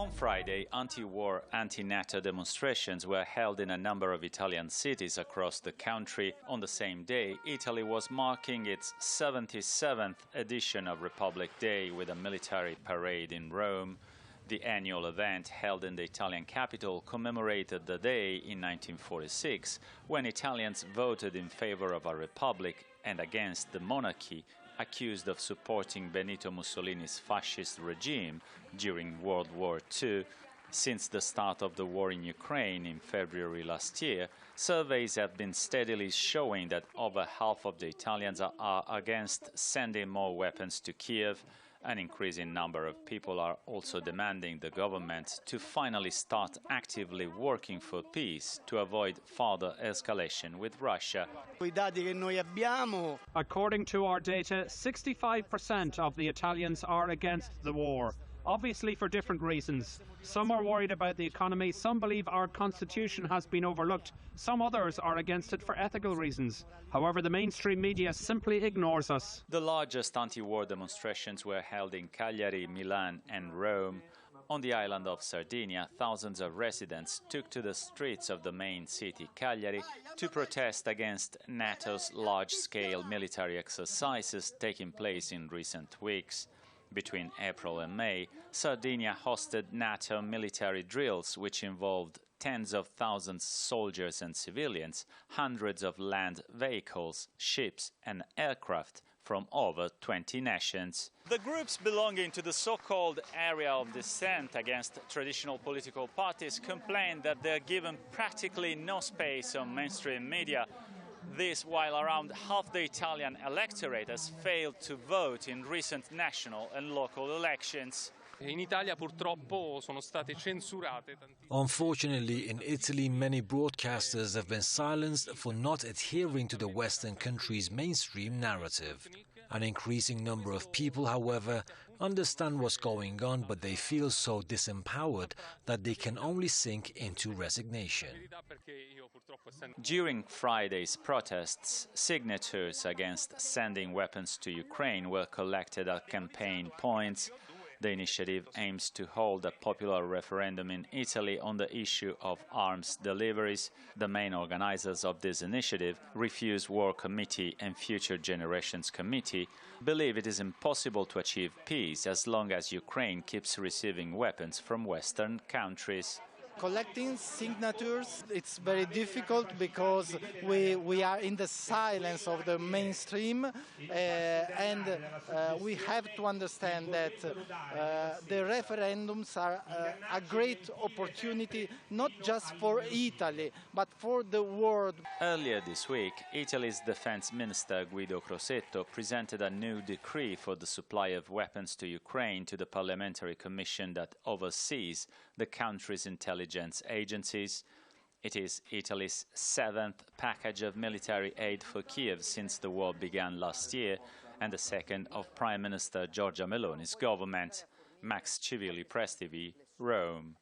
On Friday, anti-war, anti-Nato demonstrations were held in a number of Italian cities across the country. On the same day, Italy was marking its 77th edition of Republic Day with a military parade in Rome. The annual event, held in the Italian capital, commemorated the day in 1946, when Italians voted in favor of a republic and against the monarchy, accused of supporting Benito Mussolini's fascist regime during World War II. Since the start of the war in Ukraine in February last year, surveys have been steadily showing that over half of the Italians are against sending more weapons to Kiev. An increasing number of people are also demanding the government to finally start actively working for peace to avoid further escalation with Russia. According to our data, 65% of the Italians are against the war. Obviously for different reasons. Some are worried about the economy, some believe our constitution has been overlooked, some others are against it for ethical reasons. However, the mainstream media simply ignores us. The largest anti-war demonstrations were held in Cagliari, Milan and Rome. On the island of Sardinia, thousands of residents took to the streets of the main city, Cagliari, to protest against NATO's large-scale military exercises taking place in recent weeks. Between April and May, Sardinia hosted NATO military drills which involved tens of thousands of soldiers and civilians, hundreds of land vehicles, ships and aircraft from over 20 nations. The groups belonging to the so-called area of dissent against traditional political parties complained that they're given practically no space on mainstream media. This while around half the Italian electorate has failed to vote in recent national and local elections. Unfortunately, in Italy, many broadcasters have been silenced for not adhering to the Western country's mainstream narrative. An increasing number of people, however, understand what's going on, but they feel so disempowered that they can only sink into resignation. During Friday's protests, signatures against sending weapons to Ukraine were collected at campaign points. The initiative aims to hold a popular referendum in Italy on the issue of arms deliveries. The main organizers of this initiative, Refuse War Committee and Future Generations Committee, believe it is impossible to achieve peace as long as Ukraine keeps receiving weapons from Western countries. Collecting signatures, it's very difficult because we are in the silence of the mainstream and we have to understand that the referendums are a great opportunity not just for Italy but for the world. Earlier this week, Italy's Defense Minister Guido Crosetto presented a new decree for the supply of weapons to Ukraine to the parliamentary commission that oversees the country's intelligence agencies. It is Italy's 7th package of military aid for Kiev since the war began last year and the second of Prime Minister Giorgia Meloni's government. Max Civili, Press TV, Rome.